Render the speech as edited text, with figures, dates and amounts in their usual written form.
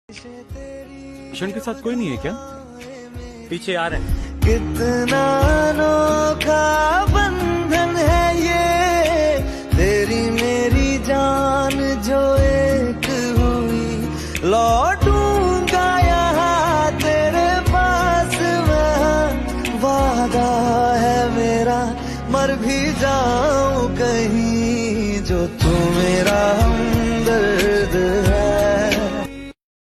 किशन के साथ कोई नहीं है क्या? पीछे आ रहे हैं। कितना अनोखा बंधन है ये, तेरी मेरी जान जो एक हुई। लौटूंगा यहाँ तेरे पास मैं, वादा है मेरा, मर भी जाऊं कहीं, जो तू मेरा हमदर्द है।